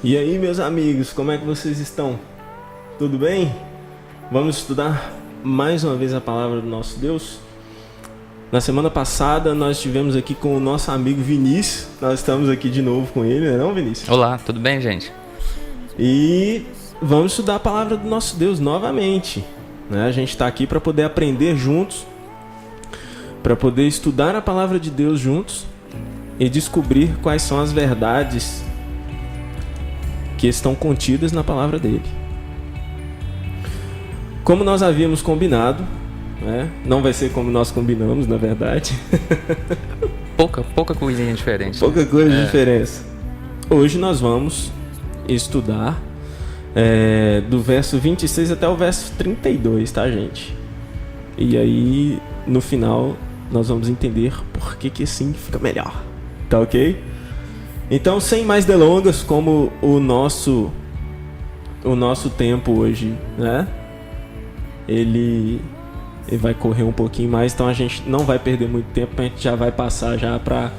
E aí, meus amigos, como é que vocês estão? Tudo bem? Vamos estudar mais uma vez a palavra do nosso Deus? Na semana passada nós estivemos aqui com o nosso amigo Vinícius. Nós estamos aqui de novo com ele, não é, Vinícius? Olá, tudo bem, gente? E vamos estudar a palavra do nosso Deus novamente, né? A gente está aqui para poder aprender juntos, para poder estudar a palavra de Deus juntos e descobrir quais são as verdades que estão contidas na palavra dele. Como nós havíamos combinado, né? Não vai ser como nós combinamos, na verdade. Pouca coisinha diferente. Pouca coisa de diferença. Hoje nós vamos estudar do verso 26 até o verso 32, tá, gente? E aí, no final, nós vamos entender por que assim fica melhor. Tá ok? Então, sem mais delongas, como o nosso tempo hoje, né? Ele vai correr um pouquinho mais, então a gente não vai perder muito tempo, a gente já vai passar já para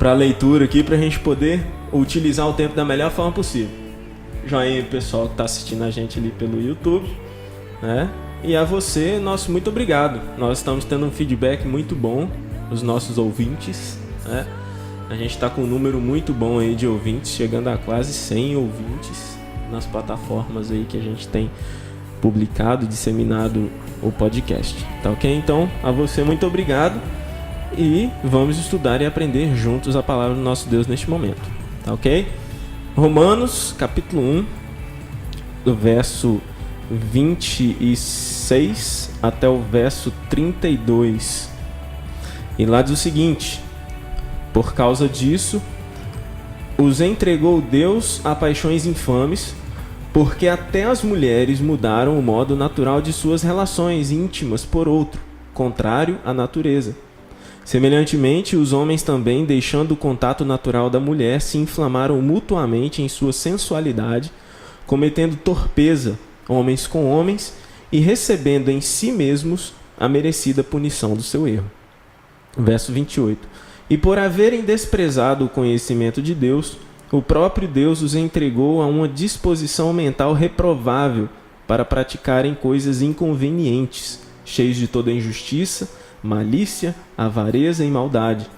a leitura aqui, para a gente poder utilizar o tempo da melhor forma possível. Joinha pro pessoal que está assistindo a gente ali pelo YouTube, né? E a você, nosso muito obrigado. Nós estamos tendo um feedback muito bom, os nossos ouvintes, né? A gente está com um número muito bom aí de ouvintes, chegando a quase 100 ouvintes nas plataformas aí que a gente tem publicado e disseminado o podcast, tá ok? Então, a você muito obrigado e vamos estudar e aprender juntos a palavra do nosso Deus neste momento, tá ok? Romanos, capítulo 1, do verso 26 até o verso 32. E lá diz o seguinte: por causa disso, os entregou Deus a paixões infames, porque até as mulheres mudaram o modo natural de suas relações íntimas por outro, contrário à natureza. Semelhantemente, os homens também, deixando o contato natural da mulher, se inflamaram mutuamente em sua sensualidade, cometendo torpeza, homens com homens, e recebendo em si mesmos a merecida punição do seu erro. Verso 28. E por haverem desprezado o conhecimento de Deus, o próprio Deus os entregou a uma disposição mental reprovável para praticarem coisas inconvenientes, cheios de toda injustiça, malícia, avareza e maldade,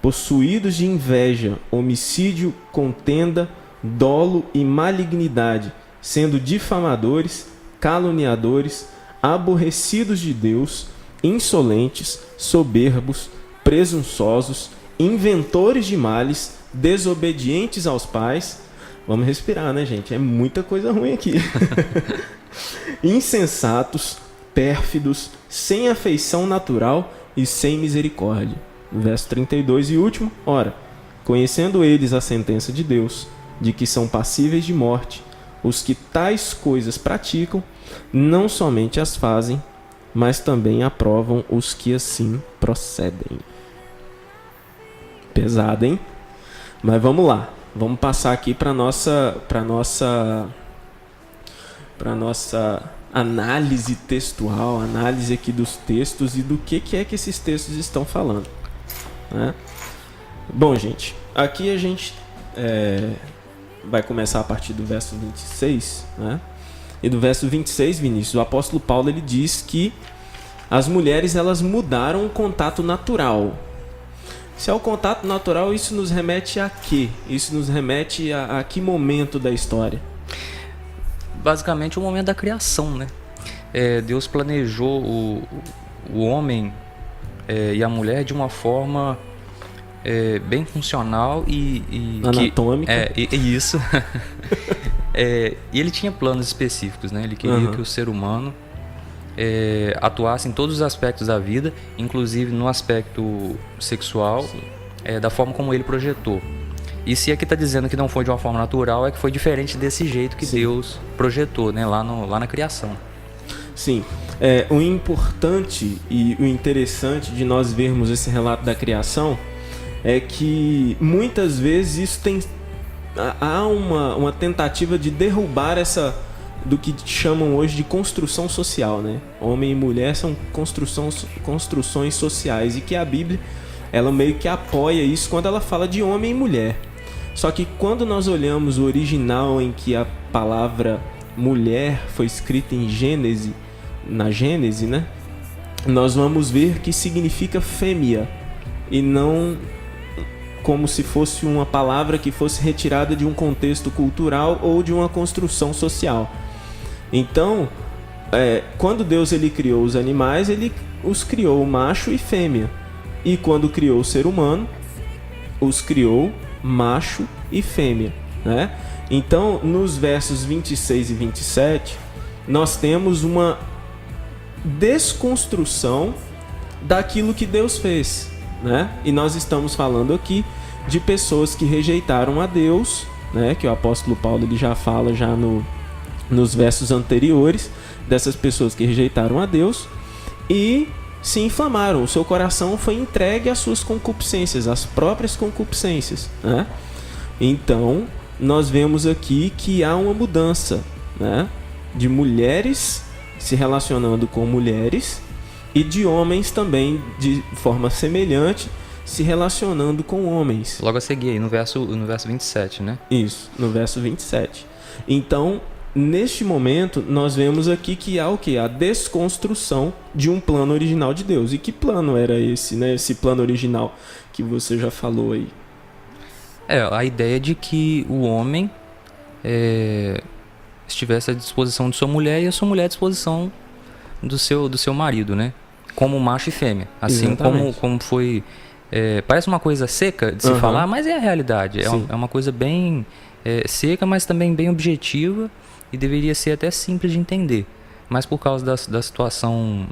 possuídos de inveja, homicídio, contenda, dolo e malignidade, sendo difamadores, caluniadores, aborrecidos de Deus, insolentes, soberbos, presunçosos, inventores de males, desobedientes aos pais. Vamos respirar, né, gente? É muita coisa ruim aqui. Insensatos, pérfidos, sem afeição natural e sem misericórdia. Verso 32 e último. Ora, conhecendo eles a sentença de Deus, de que são passíveis de morte, os que tais coisas praticam, não somente as fazem, mas também aprovam os que assim procedem. Pesado, hein? Mas vamos lá. Vamos passar aqui para nossa análise textual, análise aqui dos textos e do que é que esses textos estão falando, né? Bom, gente, aqui a gente vai começar a partir do verso 26, né? E do verso 26, Vinícius, o apóstolo Paulo ele diz que as mulheres elas mudaram o contato natural. Se é o contato natural, isso nos remete a quê? Isso nos remete a que momento da história? Basicamente o momento da criação, né? Deus planejou o homem e a mulher de uma forma bem funcional e anatômica. Isso. E ele tinha planos específicos, né? Ele queria que o ser humano atuasse em todos os aspectos da vida, inclusive no aspecto sexual, da forma como ele projetou. E se aqui está dizendo que não foi de uma forma natural, é que foi diferente desse jeito que Deus projetou, né? lá na criação. Sim. O importante e o interessante de nós vermos esse relato da criação é que muitas vezes isso há uma tentativa de derrubar do que chamam hoje de construção social, né? Homem e mulher são construções sociais, e que a Bíblia ela meio que apoia isso quando ela fala de homem e mulher. Só que quando nós olhamos o original em que a palavra mulher foi escrita em Gênesis, na Gênese, né? Nós vamos ver que significa fêmea e não como se fosse uma palavra que fosse retirada de um contexto cultural ou de uma construção social. Então, quando Deus ele criou os animais, ele os criou macho e fêmea. E quando criou o ser humano, os criou macho e fêmea, né? Então, nos versos 26 e 27, nós temos uma desconstrução daquilo que Deus fez, né? E nós estamos falando aqui de pessoas que rejeitaram a Deus, né? Que o apóstolo Paulo ele já fala nos versos anteriores, dessas pessoas que rejeitaram a Deus e se inflamaram. O seu coração foi entregue às suas concupiscências, às próprias concupiscências, né? Então, nós vemos aqui que há uma mudança, né? De mulheres se relacionando com mulheres e de homens também, de forma semelhante, se relacionando com homens. Logo a seguir, aí, no verso 27, né? Isso, no verso 27. Então, neste momento, nós vemos aqui que há o quê? A desconstrução de um plano original de Deus. E que plano era esse, né? Esse plano original que você já falou aí. A ideia de que o homem estivesse à disposição de sua mulher e a sua mulher à disposição do seu marido, né? Como macho e fêmea. Assim como foi... parece uma coisa seca de se falar, mas é a realidade. É uma coisa bem seca, mas também bem objetiva e deveria ser até simples de entender. Mas por causa da situação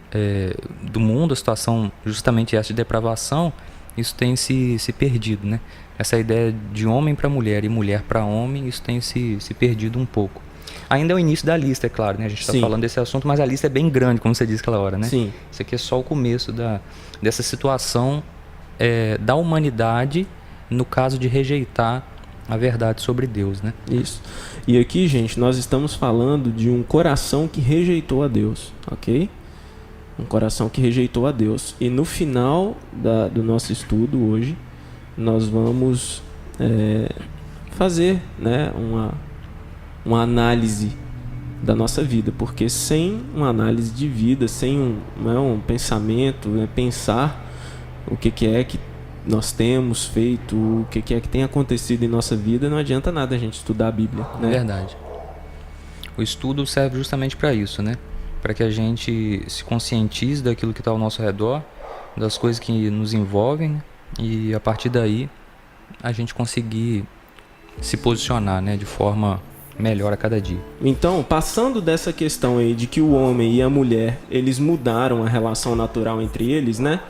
do mundo, a situação justamente essa de depravação, isso tem se perdido, né? Essa ideia de homem para mulher e mulher para homem, isso tem se perdido um pouco. Ainda é o início da lista, é claro, né? A gente está falando desse assunto, mas a lista é bem grande, como você disse aquela hora, né? Sim. Isso aqui é só o começo dessa situação da humanidade, no caso de rejeitar a verdade sobre Deus, né? Isso. E aqui, gente, nós estamos falando de um coração que rejeitou a Deus, ok? Um coração que rejeitou a Deus. E no final do nosso estudo hoje, nós vamos fazer, né, uma análise da nossa vida, porque sem uma análise de vida, sem um pensamento, né, pensar o que é que nós temos feito, o que é que tem acontecido em nossa vida, não adianta nada a gente estudar a Bíblia, né? Verdade. O estudo serve justamente para isso, né? Para que a gente se conscientize daquilo que está ao nosso redor, das coisas que nos envolvem, né? E a partir daí a gente conseguir se posicionar, né, de forma melhor a cada dia. Então, passando dessa questão aí de que o homem e a mulher, eles mudaram a relação natural entre eles, né?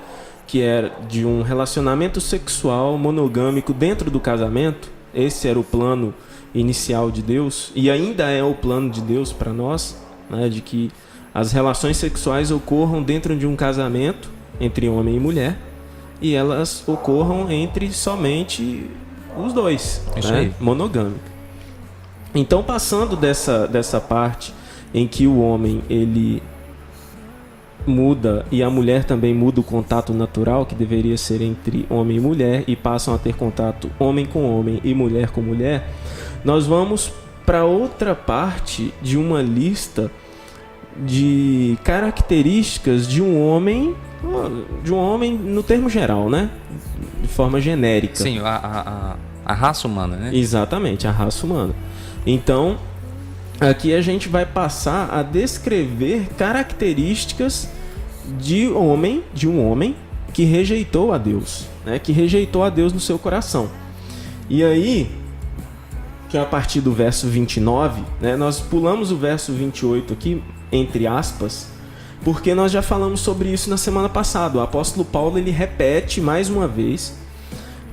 Que era de um relacionamento sexual monogâmico dentro do casamento. Esse era o plano inicial de Deus e ainda é o plano de Deus para nós, né? De que as relações sexuais ocorram dentro de um casamento entre homem e mulher e elas ocorram entre somente os dois, isso, né? Aí. Monogâmico. Então, passando dessa parte em que o homem ele muda e a mulher também muda o contato natural que deveria ser entre homem e mulher e passam a ter contato homem com homem e mulher com mulher, nós vamos para outra parte de uma lista de características de um homem no termo geral, né? De forma genérica. Sim, a raça humana, né? Exatamente, a raça humana. Então, aqui a gente vai passar a descrever características de um homem que rejeitou a Deus, né? Que rejeitou a Deus no seu coração. E aí, que é a partir do verso 29, né? Nós pulamos o verso 28 aqui, entre aspas, porque nós já falamos sobre isso na semana passada. O apóstolo Paulo ele repete mais uma vez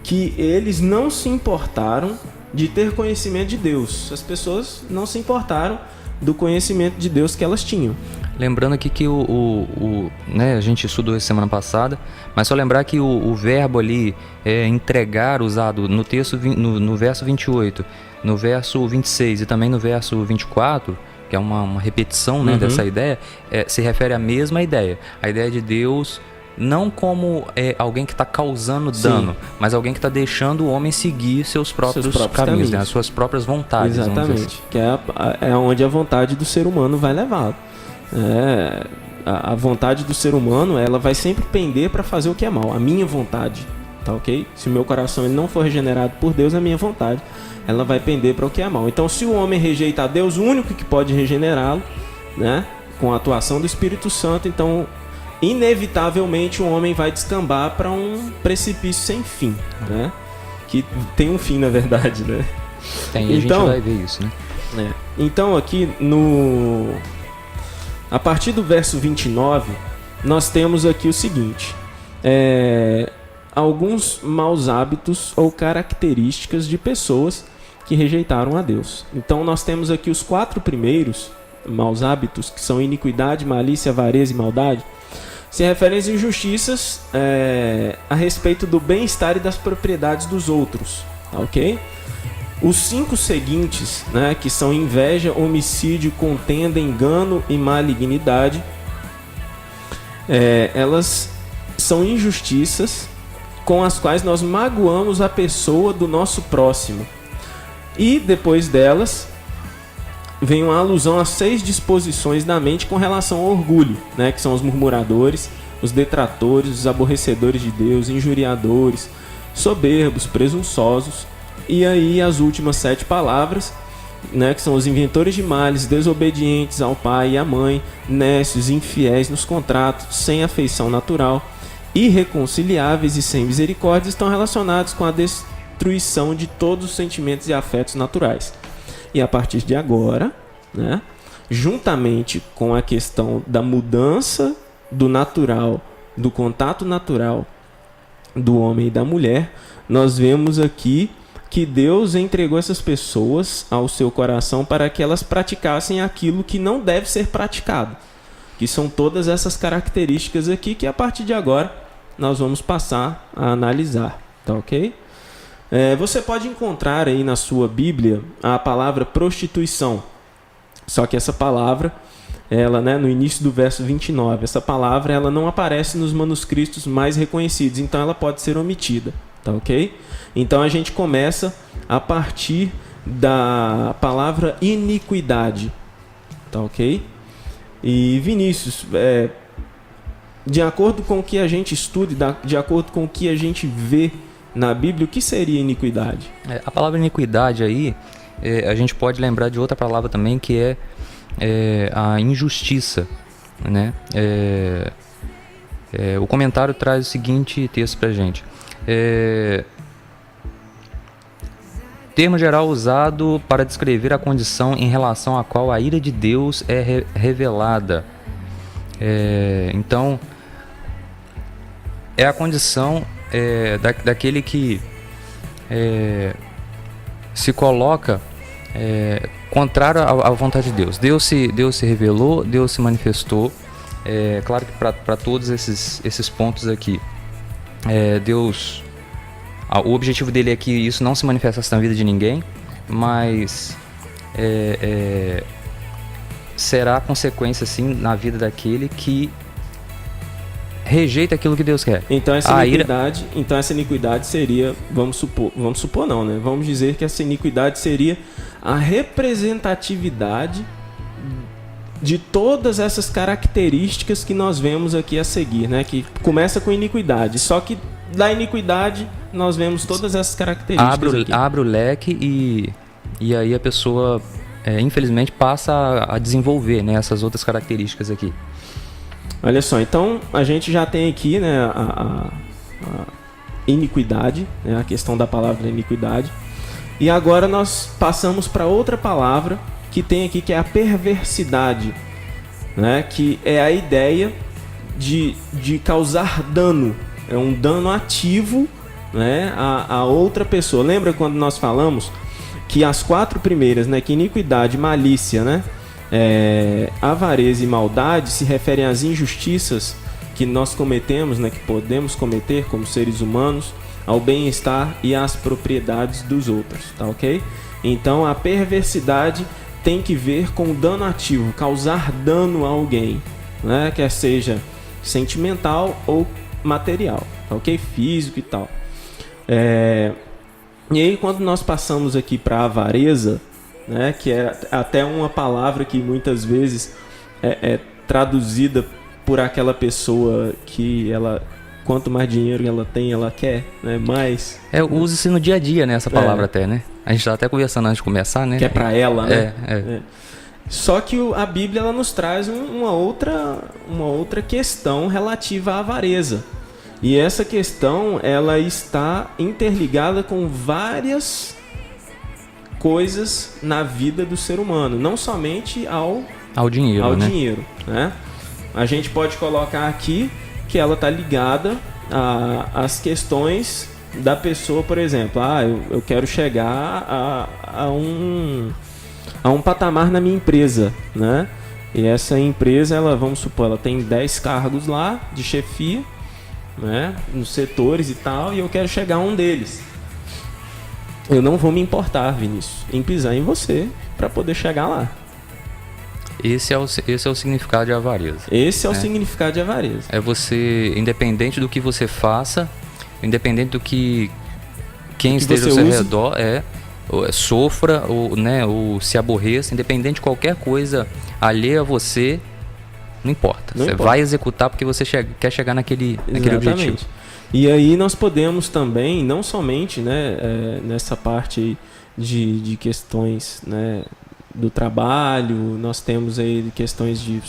que eles não se importaram de ter conhecimento de Deus. As pessoas não se importaram do conhecimento de Deus que elas tinham. Lembrando aqui que né, a gente estudou isso semana passada, mas só lembrar que o verbo ali entregar usado no texto no verso 28, no verso 26 e também no verso 24, que é uma repetição, né, dessa ideia, se refere à mesma ideia. A ideia de Deus não como alguém que está causando dano, mas alguém que está deixando o homem seguir seus próprios caminhos, né? As suas próprias vontades. Exatamente, assim. Que é onde a vontade do ser humano vai levá-lo. A vontade do ser humano, ela vai sempre pender para fazer o que é mal, a minha vontade, tá ok? Se o meu coração ele não for regenerado por Deus, a minha vontade, ela vai pender para o que é mal. Então, se o homem rejeita a Deus, o único que pode regenerá-lo, né, com a atuação do Espírito Santo, então, inevitavelmente, o homem vai descambar para um precipício sem fim, né? Que tem um fim, na verdade, né? Tem, então, a gente vai ver isso, né? Então, aqui a partir do verso 29, nós temos aqui o seguinte: alguns maus hábitos ou características de pessoas que rejeitaram a Deus. Então nós temos aqui os 4 primeiros maus hábitos, que são iniquidade, malícia, avareza e maldade, se referem às injustiças a respeito do bem-estar e das propriedades dos outros, ok? Os 5 seguintes, né, que são inveja, homicídio, contenda, engano e malignidade, elas são injustiças com as quais nós magoamos a pessoa do nosso próximo. E depois delas, vem uma alusão a 6 disposições da mente com relação ao orgulho, né, que são os murmuradores, os detratores, os aborrecedores de Deus, injuriadores, soberbos, presunçosos. E aí as últimas 7 palavras, né, que são os inventores de males, desobedientes ao pai e à mãe, nécios, infiéis nos contratos, sem afeição natural, irreconciliáveis e sem misericórdia, estão relacionados com a destruição de todos os sentimentos e afetos naturais. E a partir de agora, né, juntamente com a questão da mudança do natural, do contato natural do homem e da mulher, nós vemos aqui que Deus entregou essas pessoas ao seu coração para que elas praticassem aquilo que não deve ser praticado, que são todas essas características aqui que a partir de agora nós vamos passar a analisar, tá ok? Você pode encontrar aí na sua Bíblia a palavra prostituição, só que essa palavra, ela, né, no início do verso 29, essa palavra ela não aparece nos manuscritos mais reconhecidos, então ela pode ser omitida. Tá ok? Então a gente começa a partir da palavra iniquidade. Tá ok? E Vinícius, de acordo com o que a gente estuda, de acordo com o que a gente vê na Bíblia, o que seria iniquidade? A palavra iniquidade aí, a gente pode lembrar de outra palavra também, que é a injustiça, né? O comentário traz o seguinte texto pra gente. Termo geral usado para descrever a condição em relação à qual a ira de Deus é revelada. Então, é a condição daquele que se coloca contrário à vontade de Deus. Deus se revelou, Deus se manifestou. Claro que para todos esses pontos aqui, Deus, o objetivo dele é que isso não se manifestasse na vida de ninguém, mas será consequência sim na vida daquele que rejeita aquilo que Deus quer. Então essa iniquidade seria, vamos supor não, né? Vamos dizer que essa iniquidade seria a representatividade de todas essas características que nós vemos aqui a seguir, né? Que começa com iniquidade, só que da iniquidade nós vemos todas essas características abre o leque e aí a pessoa infelizmente passa a desenvolver, né, essas outras características aqui. Olha só, então a gente já tem aqui, né, a iniquidade, né, a questão da palavra iniquidade, e agora nós passamos para outra palavra que tem aqui, que é a perversidade, né? Que é a ideia de causar dano, é um dano ativo, né, a outra pessoa. Lembra quando nós falamos que as 4 primeiras, né, que iniquidade, malícia, né, avareza e maldade se referem às injustiças que nós cometemos, né, que podemos cometer como seres humanos, ao bem-estar e às propriedades dos outros, tá ok? Então a perversidade tem que ver com dano ativo, causar dano a alguém, né? Quer seja sentimental ou material, ok? Físico e tal. E aí quando nós passamos aqui para a avareza, né, que é até uma palavra que muitas vezes é traduzida por aquela pessoa que ela, quanto mais dinheiro ela tem, ela quer, né, mais. Usa-se no dia a dia, né, essa palavra até, né? A gente estava até conversando antes de começar, né? Que é para ela, né? Só que a Bíblia ela nos traz uma outra questão relativa à avareza. E essa questão ela está interligada com várias coisas na vida do ser humano, não somente ao dinheiro, né? dinheiro, né? A gente pode colocar aqui que ela está ligada às questões da pessoa, por exemplo, eu quero chegar a um patamar na minha empresa, né? E essa empresa, vamos supor, ela tem 10 cargos lá de chefia, né, nos setores e tal, e eu quero chegar a um deles. Eu não vou me importar, Vinícius, em pisar em você para poder chegar lá. Esse é o significado de avareza. Esse é o significado de avareza. É você, independente do que você faça, independente do que quem esteja ao seu redor sofra ou se aborreça, independente de qualquer coisa alheia a você, não importa. Você vai executar porque você quer chegar naquele objetivo. E aí nós podemos também, não somente, né, nessa parte de questões, né, do trabalho, nós temos aí questões de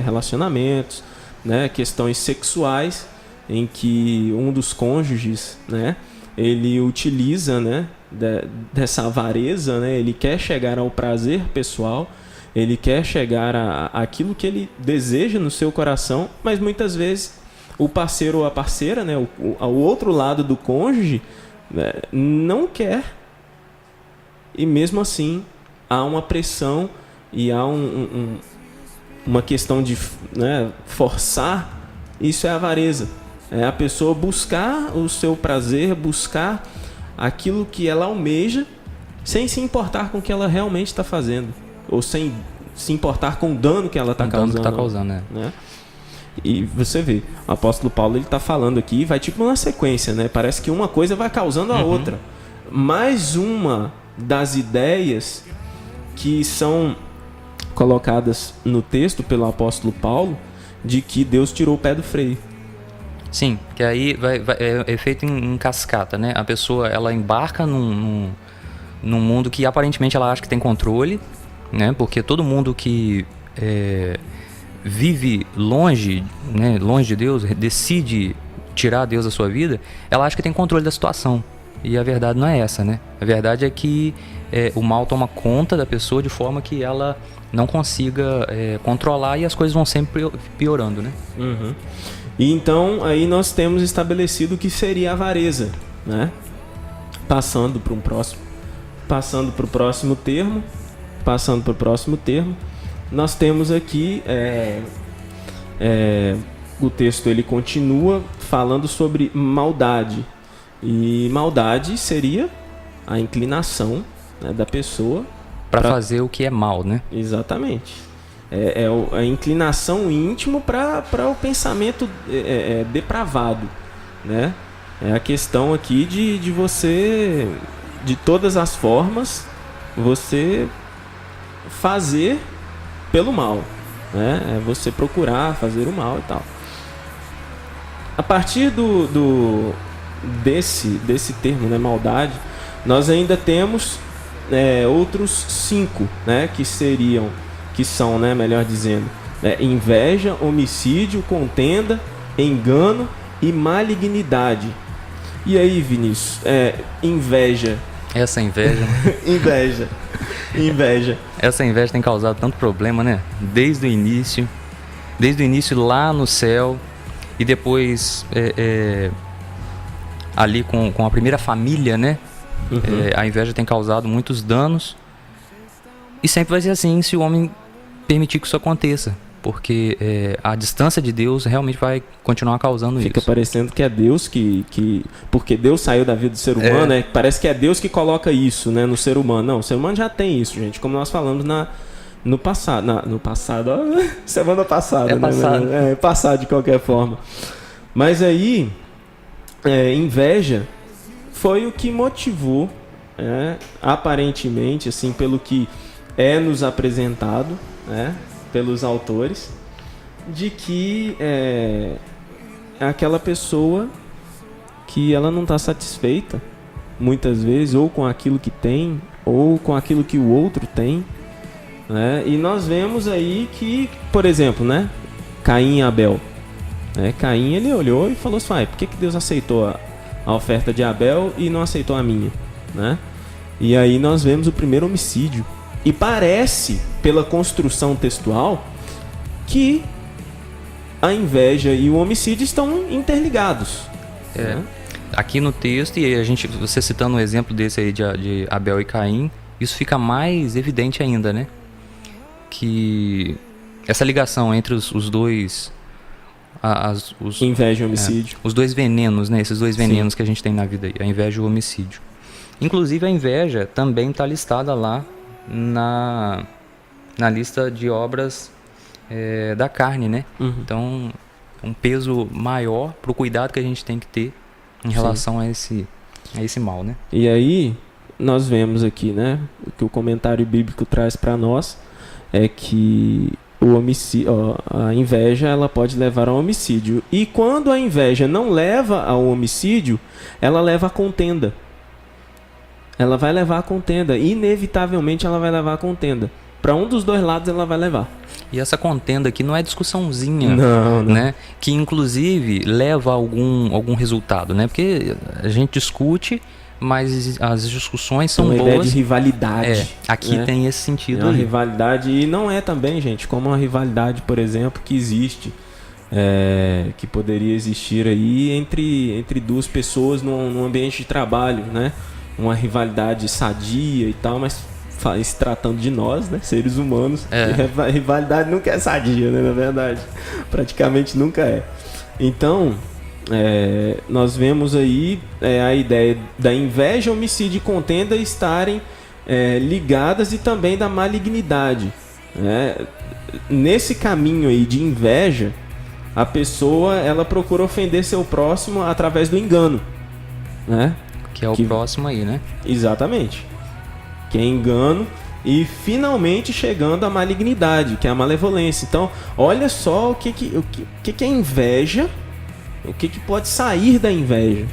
relacionamentos, né, questões sexuais, em que um dos cônjuges, né, ele utiliza, né, dessa avareza, né, ele quer chegar ao prazer pessoal, ele quer chegar àquilo que ele deseja no seu coração, mas muitas vezes o parceiro ou a parceira, né, o outro lado do cônjuge, né, não quer, e mesmo assim há uma pressão e há uma questão de, né, forçar. Isso é avareza. É a pessoa buscar o seu prazer, buscar aquilo que ela almeja, sem se importar com o que ela realmente está fazendo, ou sem se importar com o dano que ela está causando. Né? E você vê, o apóstolo Paulo ele está falando aqui, vai tipo uma sequência, né? Parece que uma coisa vai causando a outra. Mais uma das ideias que são colocadas no texto pelo apóstolo Paulo, de que Deus tirou o pé do freio. Sim, que aí é feito em cascata, né? A pessoa ela embarca num mundo que aparentemente ela acha que tem controle, né? Porque todo mundo que vive longe, né? Longe de Deus, decide tirar Deus da sua vida, ela acha que tem controle da situação. E a verdade não é essa, né? A verdade é que o mal toma conta da pessoa de forma que ela não consiga controlar e as coisas vão sempre piorando, né? E então aí nós temos estabelecido o que seria a avareza, né? Passando para o próximo termo, nós temos aqui o texto ele continua falando sobre maldade. E maldade seria a inclinação, né, da pessoa para fazer o que é mal, né? Exatamente. A inclinação íntimo para o pensamento depravado, né? É a questão aqui de você, de todas as formas, você fazer pelo mal, né? É você procurar fazer o mal e tal. A partir desse termo, né, maldade, nós ainda temos outros 5, né, que são, né, melhor dizendo, inveja, homicídio, contenda, engano e malignidade. E aí, Vinícius, inveja. Essa inveja. Inveja. Essa inveja tem causado tanto problema, né? Desde o início lá no céu e depois ali com a primeira família, né? A inveja tem causado muitos danos e sempre vai ser assim se o homem permitir que isso aconteça, porque a distância de Deus realmente vai continuar causando isso. Fica parecendo que é Deus que porque Deus saiu da vida do ser humano, né? Parece que é Deus que coloca isso, né, no ser humano. Não, o ser humano já tem isso, gente, como nós falamos no passado, ó, semana passada, passado. Né? Passado de qualquer forma. Mas aí, inveja foi o que motivou, aparentemente, assim, pelo que é nos apresentado, né, pelos autores, de que aquela pessoa que ela não está satisfeita, muitas vezes, ou com aquilo que tem, ou com aquilo que o outro tem, né? E nós vemos aí que, por exemplo, né, Caim e Abel. Caim, ele olhou e falou assim: por que Deus aceitou a oferta de Abel e não aceitou a minha? Né? E aí nós vemos o primeiro homicídio. E parece, pela construção textual, que a inveja e o homicídio estão interligados. Né? Aqui no texto, e você citando um exemplo desse aí de Abel e Caim, isso fica mais evidente ainda, né? Que essa ligação entre os dois... inveja e homicídio. Os dois venenos, né? Esses dois venenos Sim. que a gente tem na vida aí, a inveja e o homicídio. Inclusive a inveja também está listada lá na lista de obras da carne, né? Uhum. Então, um peso maior para o cuidado que a gente tem que ter em relação a esse mal, né? E aí, nós vemos aqui, né? O que o comentário bíblico traz para nós é que o homicídio, a inveja, ela pode levar ao homicídio. E quando a inveja não leva ao homicídio, ela leva à contenda. Ela vai levar à contenda. Inevitavelmente ela vai levar à contenda. Para um dos dois lados ela vai levar. E essa contenda aqui não é discussãozinha, não. Né? Que inclusive leva a algum resultado, né? Porque a gente discute, mas as discussões são uma boas. Ideia de rivalidade. Aqui né? tem esse sentido. É uma aí. rivalidade, e não é também, gente, como uma rivalidade, por exemplo, que existe, que poderia existir aí entre duas pessoas num ambiente de trabalho, né? Uma rivalidade sadia e tal, mas se tratando de nós, né, seres humanos, rivalidade nunca é sadia, né, na verdade, praticamente nunca é. Então, nós vemos aí a ideia da inveja, homicídio e contenda estarem ligadas, e também da malignidade. Nesse caminho aí de inveja, a pessoa ela procura ofender seu próximo através do engano, né? Que é o próximo aí, né? Exatamente. Que é engano, e finalmente chegando à malignidade, que é a malevolência. Então, olha só o que é inveja, o que pode sair da inveja,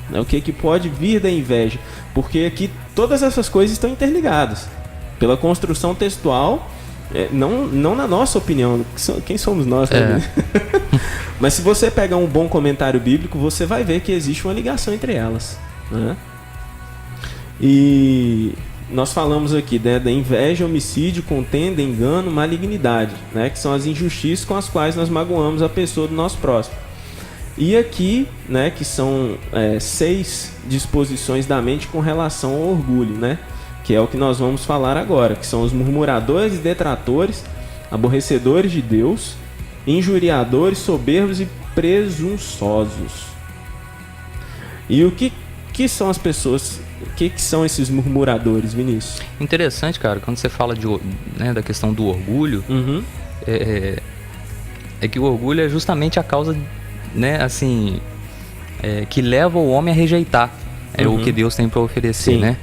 né? O que pode vir da inveja, porque aqui todas essas coisas estão interligadas pela construção textual, não na nossa opinião, quem somos nós, né? Mas se você pegar um bom comentário bíblico, você vai ver que existe uma ligação entre elas, né? E nós falamos aqui, né, da inveja, homicídio, contenda, engano, malignidade, né, que são as injustiças com as quais nós magoamos a pessoa do nosso próximo. E aqui, né, que são 6 disposições da mente com relação ao orgulho, né, que é o que nós vamos falar agora, que são os murmuradores e detratores, aborrecedores de Deus, injuriadores, soberbos e presunçosos. E o que são as pessoas... O que são esses murmuradores, Vinícius? Interessante, cara, quando você fala da questão do orgulho, é que o orgulho é justamente a causa, né, assim, que leva o homem a rejeitar o que Deus tem para oferecer, né?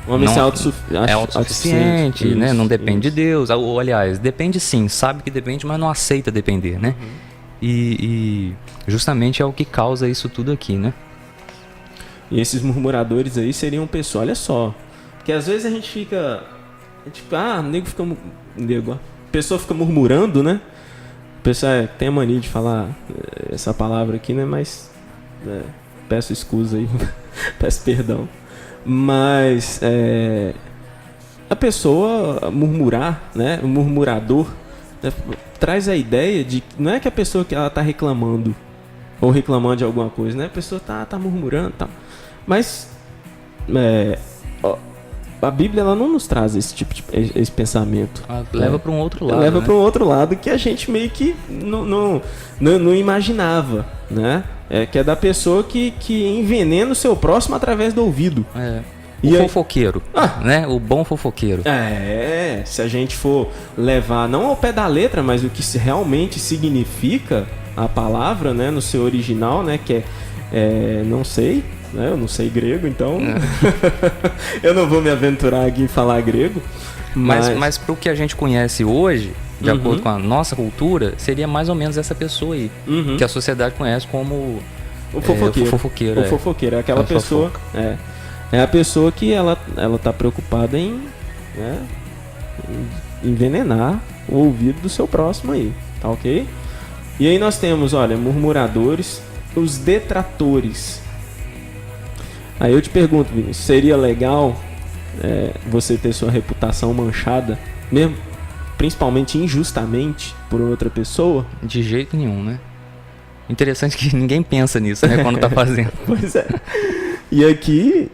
O homem é autossuficiente, né? Não depende de Deus. Ou, aliás, depende sim, sabe que depende, mas não aceita depender, né? E justamente é o que causa isso tudo aqui, né? E esses murmuradores aí seriam pessoas, olha só, porque às vezes a gente fica, a pessoa fica murmurando, né? O pessoal tem a mania de falar essa palavra aqui, né? Mas peço escusa aí, peço perdão. Mas a pessoa murmurar, né? O murmurador, né, traz a ideia de que não é que a pessoa que ela está reclamando ou reclamando de alguma coisa, né? A pessoa tá murmurando e tal. Mas a Bíblia ela não nos traz esse tipo de esse pensamento. Leva para um outro lado. Leva para um outro lado que a gente meio que não imaginava, né? Que é da pessoa que envenena o seu próximo através do ouvido. O fofoqueiro, né? O bom fofoqueiro. Se a gente for levar não ao pé da letra, mas o que realmente significa a palavra, né, no seu original, né, que não sei, né, eu não sei grego, então eu não vou me aventurar aqui em falar grego. Mas para o que a gente conhece hoje, de acordo com a nossa cultura, seria mais ou menos essa pessoa aí, que a sociedade conhece como o fofoqueiro. O fofoqueiro é aquela pessoa... É a pessoa que ela tá preocupada em envenenar o ouvido do seu próximo aí, tá ok? E aí nós temos, olha, murmuradores, os detratores. Aí eu te pergunto, Vinícius, seria legal você ter sua reputação manchada, mesmo, principalmente injustamente, por outra pessoa? De jeito nenhum, né? Interessante que ninguém pensa nisso, né, quando tá fazendo. Pois é. E aqui,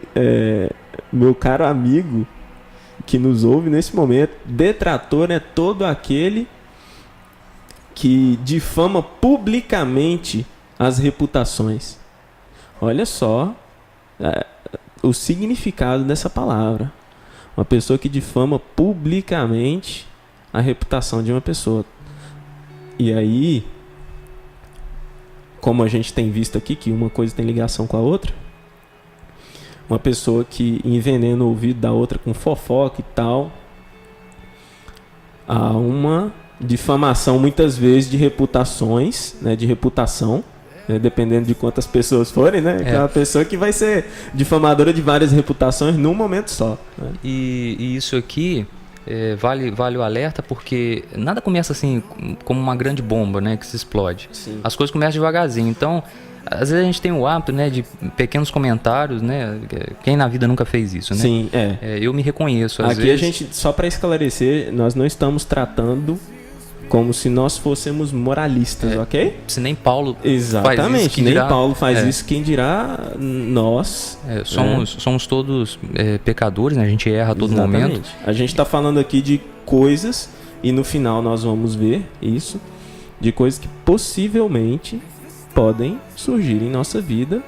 meu caro amigo que nos ouve nesse momento, detrator é todo aquele que difama publicamente as reputações. Olha só o significado dessa palavra. Uma pessoa que difama publicamente a reputação de uma pessoa. E aí, como a gente tem visto aqui, que uma coisa tem ligação com a outra, uma pessoa que envenena o ouvido da outra com fofoca e tal, há uma difamação muitas vezes de reputações, né, de reputação, né, dependendo de quantas pessoas forem, né, é uma pessoa que vai ser difamadora de várias reputações num momento só, né? E isso aqui vale o alerta, porque nada começa assim como uma grande bomba, né, que se explode. Sim. As coisas começam devagarzinho. Então, às vezes a gente tem o hábito, né, de pequenos comentários, né? Quem na vida nunca fez isso, né? Sim, eu me reconheço. Às aqui vezes... a gente, só para esclarecer, nós não estamos tratando como se nós fôssemos moralistas, ok? Se nem Paulo Exatamente, faz isso, nem Paulo faz isso, quem dirá nós. Somos todos pecadores, né? A gente erra a todo momento. A gente está falando aqui de coisas, e no final nós vamos ver isso, de coisas que possivelmente podem surgir em nossa vida,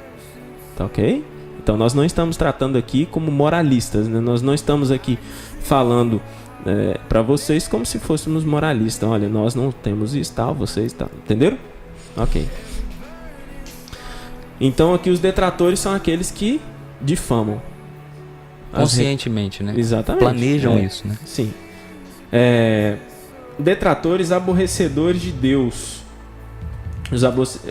tá ok? Então nós não estamos tratando aqui como moralistas, né? Nós não estamos aqui falando para vocês como se fôssemos moralistas. Olha, nós não temos isso, tal, vocês tal, entenderam? Ok. Então aqui os detratores são aqueles que difamam conscientemente, né? Exatamente. Planejam isso, né? Sim. Detratores aborrecedores de Deus.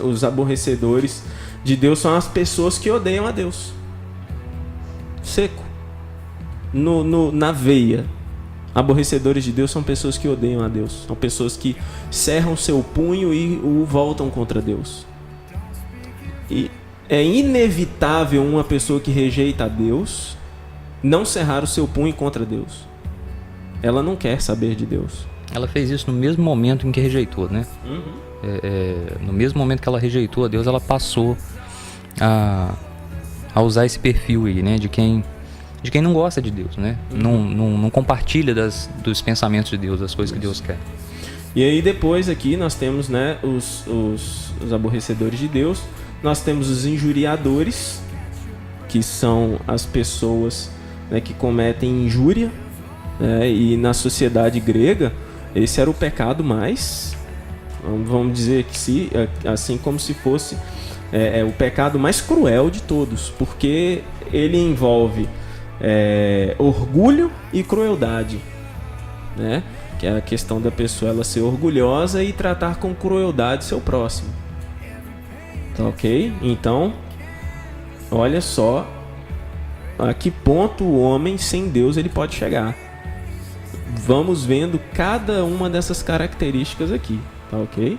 Os aborrecedores de Deus são as pessoas que odeiam a Deus. Seco. Na veia. Aborrecedores de Deus são pessoas que odeiam a Deus. São pessoas que cerram seu punho e o voltam contra Deus. E é inevitável uma pessoa que rejeita a Deus não cerrar o seu punho contra Deus. Ela não quer saber de Deus. Ela fez isso no mesmo momento em que rejeitou, né? No mesmo momento que ela rejeitou a Deus, ela passou a usar esse perfil aí, né? De quem não gosta de Deus, né? Não compartilha dos pensamentos de Deus, das coisas que Deus quer. E aí depois aqui nós temos, né, os aborrecedores de Deus. Nós temos os injuriadores, que são as pessoas, né, que cometem injúria, né? E na sociedade grega esse era o pecado mais, vamos dizer que assim como se fosse o pecado mais cruel de todos, porque ele envolve orgulho e crueldade, né? Que é a questão da pessoa ela ser orgulhosa e tratar com crueldade seu próximo, tá ok? Então, olha só a que ponto o homem sem Deus ele pode chegar. Vamos vendo cada uma dessas características aqui, tá ok?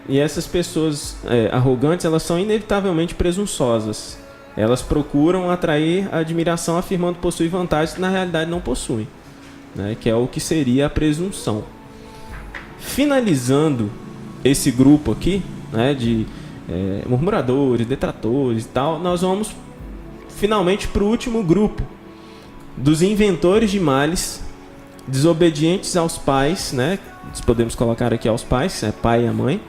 E essas pessoas arrogantes, elas são inevitavelmente presunçosas. Elas procuram atrair a admiração afirmando possuir vantagens que na realidade não possuem, né? Que é o que seria a presunção. Finalizando esse grupo aqui, né, de murmuradores, detratores e tal, nós vamos finalmente para o último grupo, dos inventores de males, desobedientes aos pais, né? Podemos colocar aqui aos pais, pai e a mãe,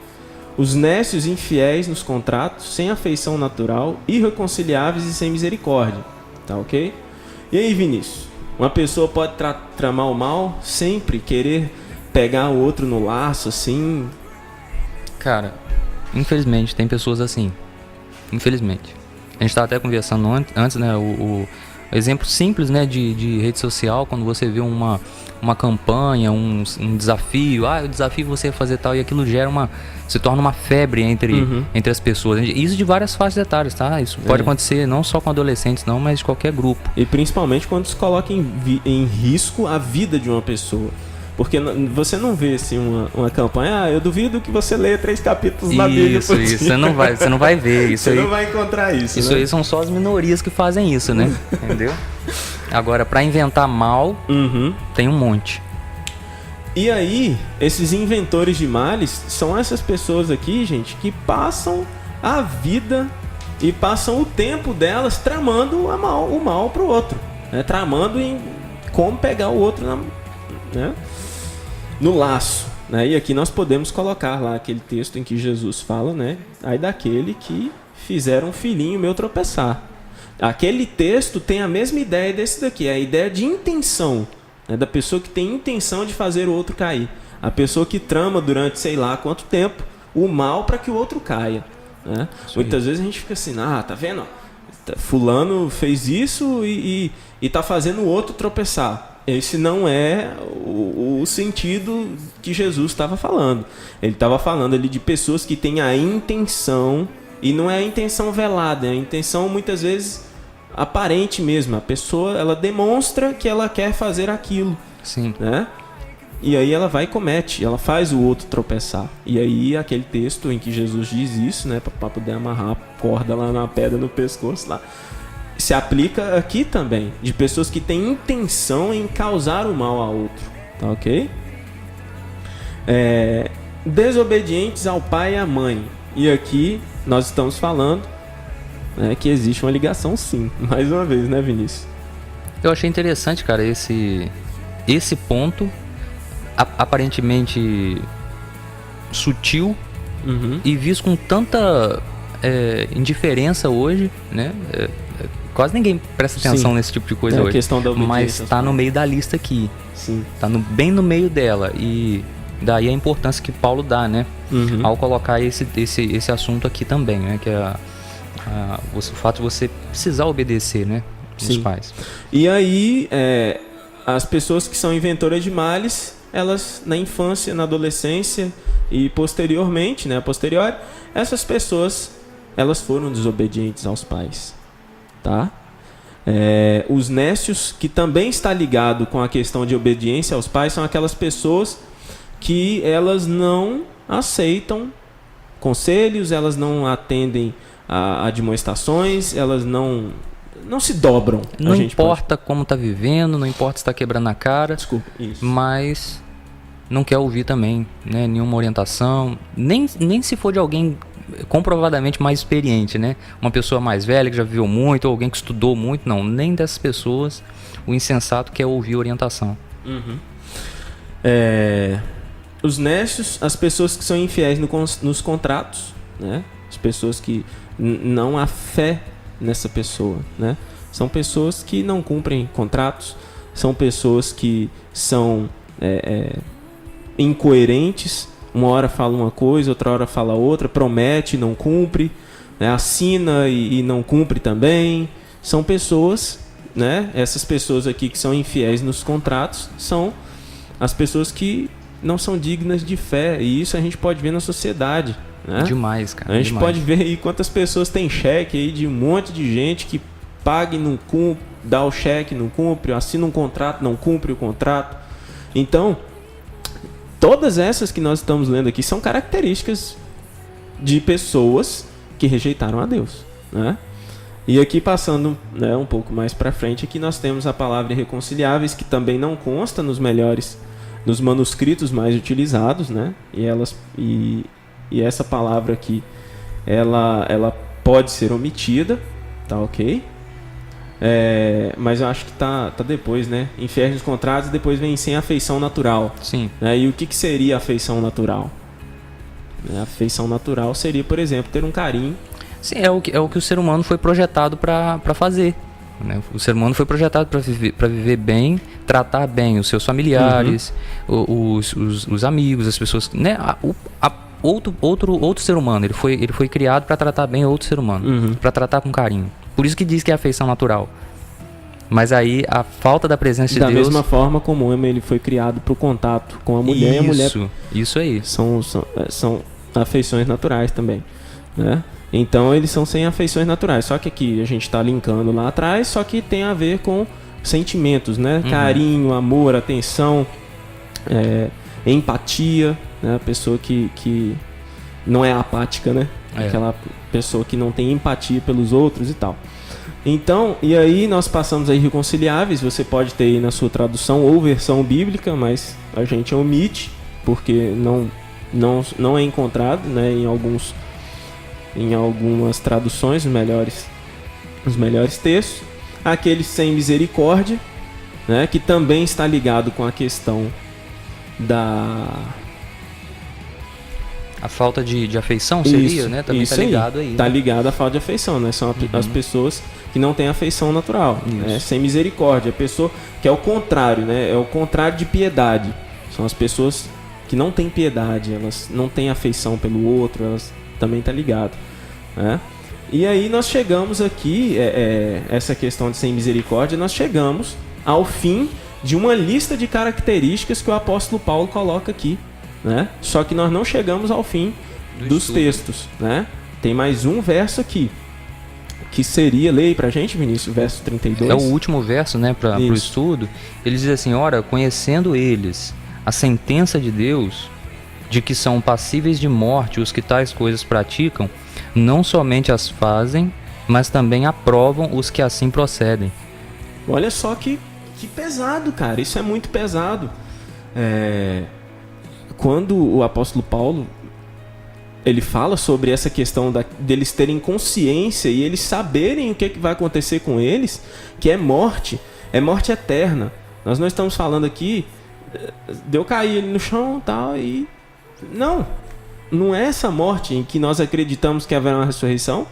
os nécios infiéis nos contratos, sem afeição natural, irreconciliáveis e sem misericórdia. Tá ok? E aí, Vinícius? Uma pessoa pode tramar o mal, sempre querer pegar o outro no laço, assim? Cara, infelizmente tem pessoas assim. Infelizmente. A gente estava até conversando antes, né? O exemplo simples, né, de rede social, quando você vê uma campanha, um desafio, eu desafio você a fazer tal, e aquilo se torna uma febre entre as pessoas. Isso de várias faixas etárias, tá? Isso pode acontecer não só com adolescentes, não, mas de qualquer grupo. E principalmente quando se coloca em risco a vida de uma pessoa. Porque você não vê assim uma campanha, eu duvido que você leia 3 capítulos da Bíblia por dia. Isso, você não vai ver isso. Você não vai encontrar isso, Isso, né? aí são só as minorias que fazem isso, né? Entendeu? Agora, pra inventar mal, tem um monte. E aí, esses inventores de males são essas pessoas aqui, gente, que passam a vida e passam o tempo delas tramando o mal pro outro, né? Tramando em como pegar o outro no laço, né? E aqui nós podemos colocar lá aquele texto em que Jesus fala, né? Aí daquele que fizeram um filhinho meu tropeçar. Aquele texto tem a mesma ideia desse daqui, a ideia de intenção, né? Da pessoa que tem intenção de fazer o outro cair. A pessoa que trama durante sei lá quanto tempo o mal para que o outro caia, né? Muitas vezes a gente fica assim, tá vendo? Fulano fez isso e tá fazendo o outro tropeçar. Esse não é o sentido que Jesus estava falando. Ele estava falando ali de pessoas que têm a intenção, e não é a intenção velada, é a intenção muitas vezes aparente mesmo. A pessoa, ela demonstra que ela quer fazer aquilo. Sim. Né? E aí ela vai e comete, ela faz o outro tropeçar. E aí aquele texto em que Jesus diz isso, né, para poder amarrar a corda lá na pedra no pescoço lá, se aplica aqui também, de pessoas que têm intenção em causar o mal a outro, tá ok? Desobedientes ao pai e à mãe. E aqui nós estamos falando, né, que existe uma ligação sim, mais uma vez, né, Vinícius? Eu achei interessante, cara, esse ponto, aparentemente sutil, e visto com tanta indiferença hoje, né? Quase ninguém presta atenção nesse tipo de coisa hoje. Questão da mas tá no meio da lista aqui. Sim. Tá bem no meio dela. E daí a importância que Paulo dá, né? Ao colocar esse assunto aqui também, né? Que é o fato de você precisar obedecer, né? Os pais. E aí, as pessoas que são inventoras de males, elas na infância, na adolescência e posteriormente, né? Posterior, essas pessoas, elas foram desobedientes aos pais. Tá? Os nécios, que também está ligado com a questão de obediência aos pais, são aquelas pessoas que elas não aceitam conselhos, elas não atendem a admoestações, elas não se dobram. Não importa como tá vivendo, não importa se tá quebrando a cara. Desculpa, isso. Mas não quer ouvir também, né, nenhuma orientação, nem se for de alguém comprovadamente mais experiente, né? Uma pessoa mais velha que já viveu muito, ou alguém que estudou muito, não, nem dessas pessoas o insensato quer ouvir orientação. Os nécios, as pessoas que são infiéis nos contratos, né? As pessoas que não há fé nessa pessoa, né? São pessoas que não cumprem contratos, são pessoas que são incoerentes. Uma hora fala uma coisa, outra hora fala outra, promete e não cumpre, né? Assina e não cumpre também. São pessoas, né? Essas pessoas aqui que são infiéis nos contratos são as pessoas que não são dignas de fé. E isso a gente pode ver na sociedade, né? Demais, cara. A gente pode ver aí quantas pessoas têm cheque aí de um monte de gente que paga e não cumpre, dá o cheque, não cumpre, assina um contrato, não cumpre o contrato. Então, todas essas que nós estamos lendo aqui são características de pessoas que rejeitaram a Deus, né? E aqui passando, né, um pouco mais para frente, aqui nós temos a palavra irreconciliáveis, que também não consta nos manuscritos mais utilizados, né? E essa palavra aqui, ela pode ser omitida, tá ok? Mas eu acho que tá depois, né? Infiéis nos contratos, depois vem sem afeição natural. Sim. E o que seria afeição natural? A afeição natural seria, por exemplo, ter um carinho. Sim, é o que o ser humano foi projetado para fazer. né? O ser humano foi projetado para viver bem, tratar bem os seus familiares, os amigos, as pessoas, né? Outro ser humano, ele foi criado para tratar bem outro ser humano, para tratar com carinho. Por isso que diz que é afeição natural. Mas aí a falta da presença de Deus... Da mesma forma como o homem ele foi criado para o contato com a mulher, e a mulher... Isso aí. São afeições naturais também, né? Então eles são sem afeições naturais. Só que aqui a gente está linkando lá atrás, só que tem a ver com sentimentos, né? Carinho, amor, atenção, empatia, né? A pessoa que não é apática, né? Aquela pessoa que não tem empatia pelos outros e tal. Então, e aí nós passamos aí irreconciliáveis. Você pode ter aí na sua tradução ou versão bíblica, mas a gente omite porque não é encontrado, né, em algumas traduções os melhores textos. Aquele sem misericórdia, né, que também está ligado com a questão a falta de afeição seria, né? Também está ligado aí. Está ligado à falta de afeição, né? São as pessoas que não têm afeição natural, né? Sem misericórdia. A pessoa que é o contrário, né? É o contrário de piedade. São as pessoas que não têm piedade, elas não têm afeição pelo outro, elas também estão ligadas, né? E aí nós chegamos aqui, essa questão de sem misericórdia, nós chegamos ao fim de uma lista de características que o apóstolo Paulo coloca aqui, né? Só que nós não chegamos ao fim dos textos, né? Tem mais um verso aqui, que seria, leia pra gente, Vinícius, verso 32. É o último verso, né, para o estudo. Ele diz assim: ora, conhecendo eles a sentença de Deus, de que são passíveis de morte os que tais coisas praticam, não somente as fazem, mas também aprovam os que assim procedem. Olha só que pesado, cara. Isso é muito pesado. Quando o apóstolo Paulo ele fala sobre essa questão deles terem consciência e eles saberem o que vai acontecer com eles, que é morte eterna. Nós não estamos falando aqui de eu cair ele no chão e tal, e não é essa morte em que nós acreditamos que haverá uma ressurreição,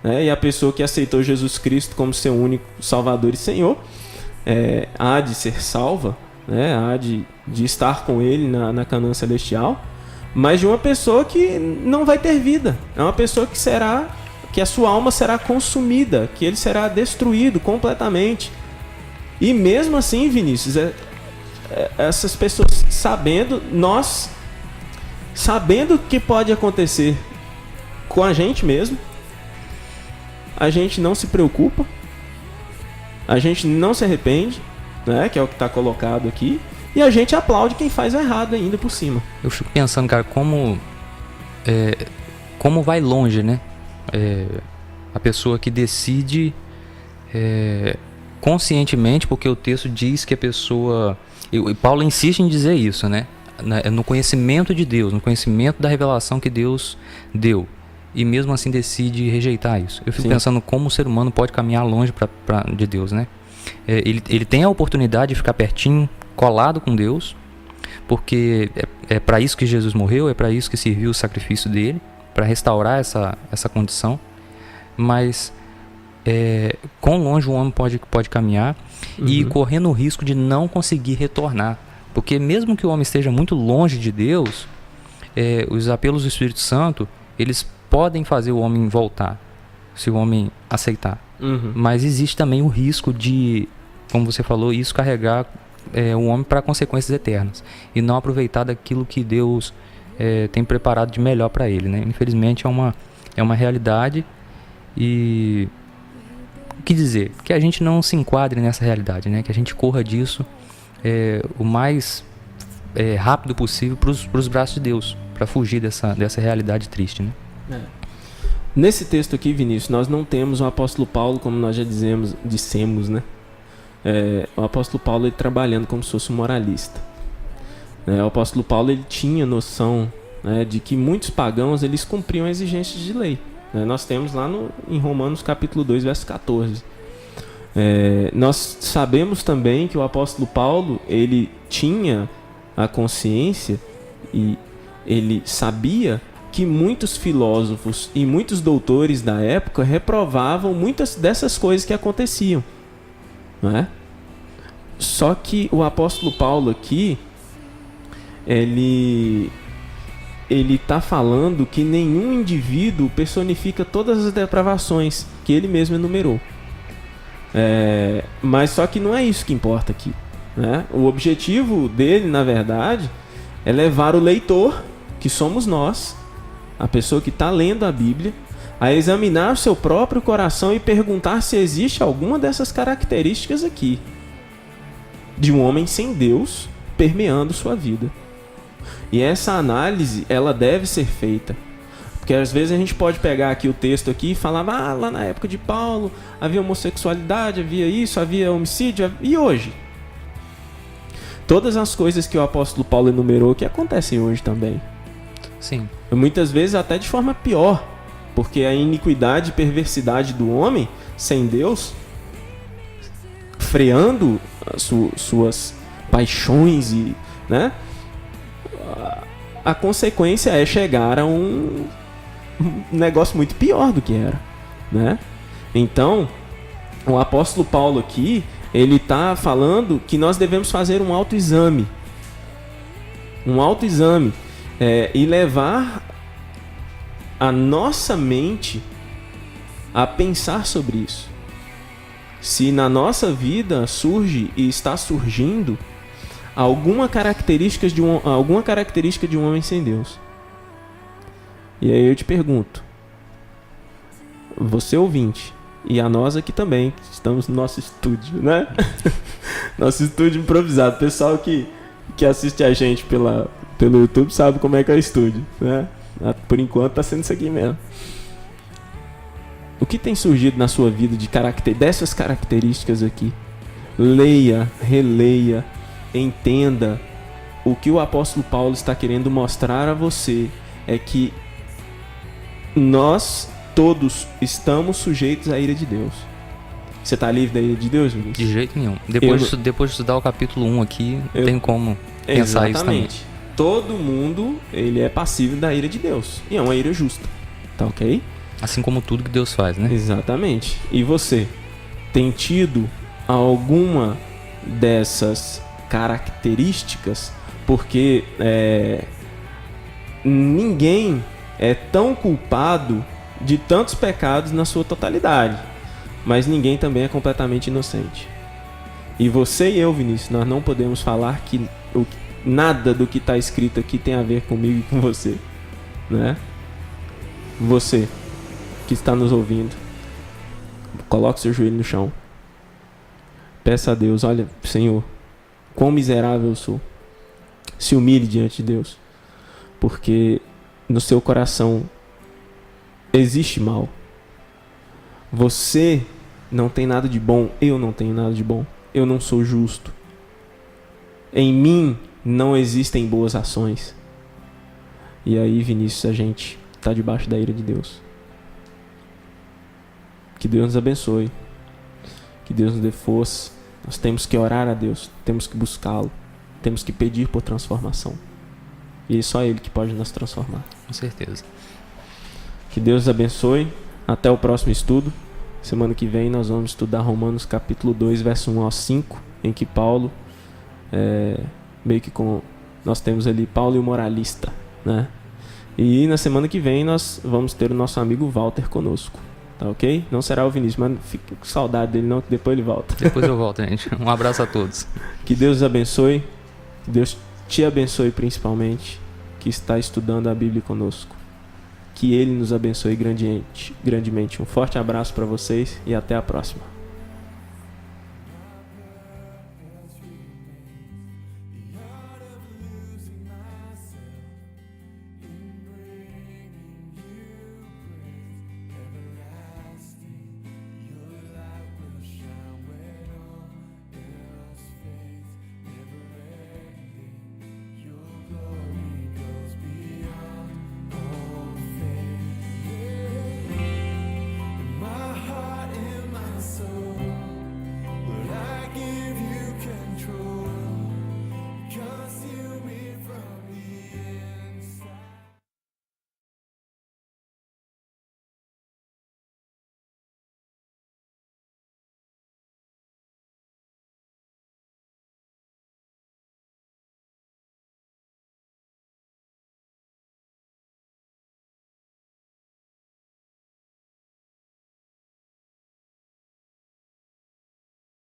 né? E a pessoa que aceitou Jesus Cristo como seu único Salvador e Senhor há de ser salva, né? Há de estar com ele na Canaã celestial, mas de uma pessoa que não vai ter vida. É uma pessoa que a sua alma será consumida, que ele será destruído completamente. E mesmo assim, Vinícius, essas pessoas sabendo o que pode acontecer com a gente mesmo, a gente não se preocupa, a gente não se arrepende, né, que é o que está colocado aqui, e a gente aplaude quem faz errado ainda por cima. Eu fico pensando, cara, como vai longe, né? A pessoa que decide conscientemente, porque o texto diz que a pessoa... E Paulo insiste em dizer isso, né? No conhecimento de Deus, no conhecimento da revelação que Deus deu. E mesmo assim decide rejeitar isso. Eu fico pensando como o ser humano pode caminhar longe de Deus, né? Ele tem a oportunidade de ficar pertinho, colado com Deus, porque é para isso que Jesus morreu, é para isso que serviu o sacrifício dele, para restaurar essa condição. Mas quão longe o homem pode caminhar e correndo o risco de não conseguir retornar. Porque mesmo que o homem esteja muito longe de Deus, os apelos do Espírito Santo, eles podem fazer o homem voltar, se o homem aceitar. Mas existe também o risco de, como você falou, isso carregar o homem para consequências eternas e não aproveitar daquilo que Deus tem preparado de melhor para ele, né? Infelizmente é uma realidade. E o que dizer? Que a gente não se enquadre nessa realidade, né? Que a gente corra disso o mais rápido possível para os braços de Deus, para fugir dessa realidade triste, né? Nesse texto aqui, Vinícius, nós não temos o apóstolo Paulo, como nós já dissemos, né? O apóstolo Paulo ele trabalhando como se fosse um moralista. O apóstolo Paulo ele tinha noção, né, de que muitos pagãos eles cumpriam exigências de lei. Nós temos lá em Romanos capítulo 2, verso 14. Nós sabemos também que o apóstolo Paulo ele tinha a consciência e ele sabia que muitos filósofos e muitos doutores da época reprovavam muitas dessas coisas que aconteciam, não é? Só que o apóstolo Paulo aqui, ele está falando que nenhum indivíduo personifica todas as depravações que ele mesmo enumerou. Mas só que não é isso que importa aqui, né? O objetivo dele, na verdade, é levar o leitor, que somos nós, a pessoa que está lendo a Bíblia, a examinar o seu próprio coração e perguntar se existe alguma dessas características aqui de um homem sem Deus permeando sua vida. E essa análise, ela deve ser feita. Porque às vezes a gente pode pegar aqui o texto aqui e falar, lá na época de Paulo havia homossexualidade, havia isso, havia homicídio, e hoje? Todas as coisas que o apóstolo Paulo enumerou que acontecem hoje também. Sim. Muitas vezes até de forma pior, porque a iniquidade e perversidade do homem sem Deus, freando suas paixões e, né? A consequência é chegar a um negócio muito pior do que era, né? Então, o apóstolo Paulo aqui, ele está falando que nós devemos fazer um autoexame. E levar a nossa mente a pensar sobre isso. Se na nossa vida surge e está surgindo alguma característica de um homem sem Deus. E aí eu te pergunto, você ouvinte, e a nós aqui também, que estamos no nosso estúdio, né? Nosso estúdio improvisado. Pessoal que assiste a gente pelo YouTube sabe como é que é o estúdio, né? Por enquanto tá sendo isso aqui mesmo. O que tem surgido na sua vida dessas características aqui? Leia, releia, entenda. O que o apóstolo Paulo está querendo mostrar a você é que nós todos estamos sujeitos à ira de Deus. Você está livre da ira de Deus, Vinícius? De jeito nenhum. Depois de estudar o capítulo 1 aqui, tem como pensar isso também. Exatamente. Todo mundo, ele é passível da ira de Deus. E é uma ira justa. Tá ok? Assim como tudo que Deus faz, né? Exatamente. E você tem tido alguma dessas características? Porque ninguém é tão culpado de tantos pecados na sua totalidade, mas ninguém também é completamente inocente. E você e eu, Vinícius, nós não podemos falar que nada do que está escrito aqui tem a ver comigo e com você, né? Você que está nos ouvindo, coloque seu joelho no chão, peça a Deus: olha, Senhor, quão miserável eu sou. Se humilhe diante de Deus, porque no seu coração existe mal. Você não tem nada de bom, eu não tenho nada de bom. Eu não sou justo. Em mim não existem boas ações. E aí, Vinícius, a gente está debaixo da ira de Deus. Que Deus nos abençoe. Que Deus nos dê força. Nós temos que orar a Deus, temos que buscá-lo, temos que pedir por transformação. E é só Ele que pode nos transformar. Com certeza. Que Deus nos abençoe. Até o próximo estudo. Semana que vem nós vamos estudar Romanos capítulo 2, verso 1 ao 5, em que Paulo, nós temos ali Paulo e o moralista, né? E na semana que vem nós vamos ter o nosso amigo Walter conosco, tá ok? Não será o Vinícius, mas fique com saudade dele não, que depois ele volta. Depois eu volto, gente. Um abraço a todos. Que Deus os abençoe, que Deus te abençoe principalmente, que está estudando a Bíblia conosco. Que Ele nos abençoe grandemente. Um forte abraço para vocês e até a próxima.